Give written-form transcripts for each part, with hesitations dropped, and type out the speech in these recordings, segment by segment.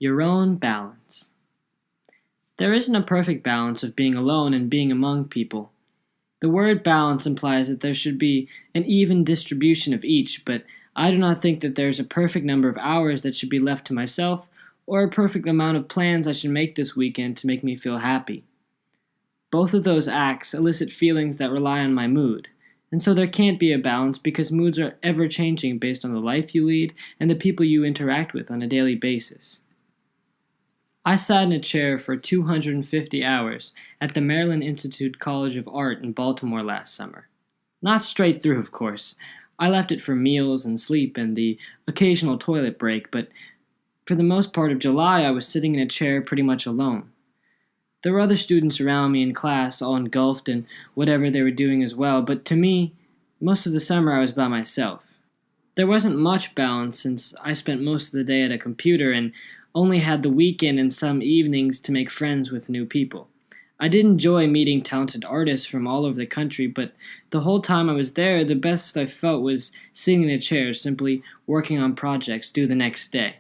Your own balance. There isn't a perfect balance of being alone and being among people. The word balance implies that there should be an even distribution of each, but I do not think that there is a perfect number of hours that should be left to myself or a perfect amount of plans I should make this weekend to make me feel happy. Both of those acts elicit feelings that rely on my mood, and so there can't be a balance because moods are ever changing based on the life you lead and the people you interact with on a daily basis. I sat in a chair for 250 hours at the Maryland Institute College of Art in Baltimore last summer. Not straight through, of course. I left it for meals and sleep and the occasional toilet break, but for the most part of July I was sitting in a chair pretty much alone. There were other students around me in class, all engulfed in whatever they were doing as well, but to me, most of the summer I was by myself. There wasn't much balance since I spent most of the day at a computer and only had the weekend and some evenings to make friends with new people. I did enjoy meeting talented artists from all over the country, but the whole time I was there, the best I felt was sitting in a chair, simply working on projects due the next day.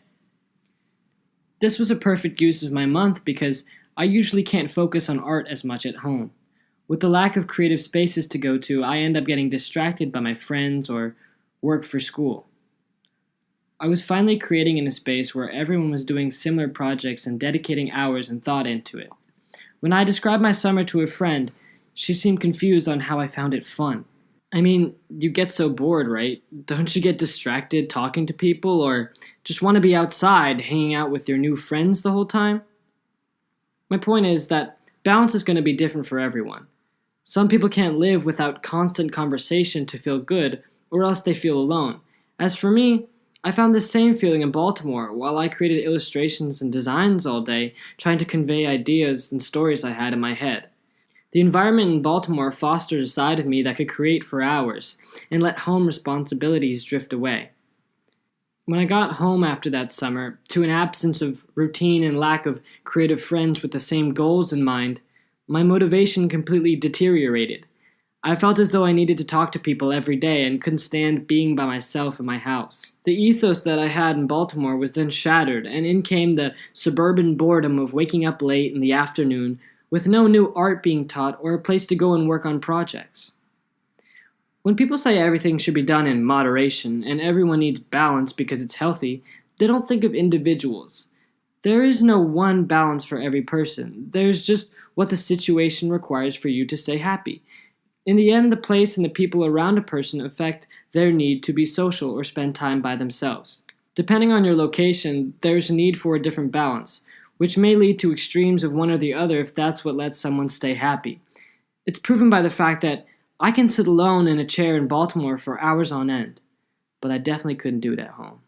This was a perfect use of my month because I usually can't focus on art as much at home. With the lack of creative spaces to go to, I end up getting distracted by my friends or work for school. I was finally creating in a space where everyone was doing similar projects and dedicating hours and thought into it. When I described my summer to a friend, she seemed confused on how I found it fun. I mean, you get so bored, right? Don't you get distracted talking to people or just want to be outside hanging out with your new friends the whole time? My point is that balance is going to be different for everyone. Some people can't live without constant conversation to feel good, or else they feel alone. As for me, I found the same feeling in Baltimore while I created illustrations and designs all day, trying to convey ideas and stories I had in my head. The environment in Baltimore fostered a side of me that could create for hours and let home responsibilities drift away. When I got home after that summer, to an absence of routine and lack of creative friends with the same goals in mind, my motivation completely deteriorated. I felt as though I needed to talk to people every day and couldn't stand being by myself in my house. The ethos that I had in Baltimore was then shattered, and in came the suburban boredom of waking up late in the afternoon with no new art being taught or a place to go and work on projects. When people say everything should be done in moderation and everyone needs balance because it's healthy, they don't think of individuals. There is no one balance for every person. There's just what the situation requires for you to stay happy. In the end, the place and the people around a person affect their need to be social or spend time by themselves. Depending on your location, there's a need for a different balance, which may lead to extremes of one or the other if that's what lets someone stay happy. It's proven by the fact that I can sit alone in a chair in Baltimore for hours on end, but I definitely couldn't do it at home.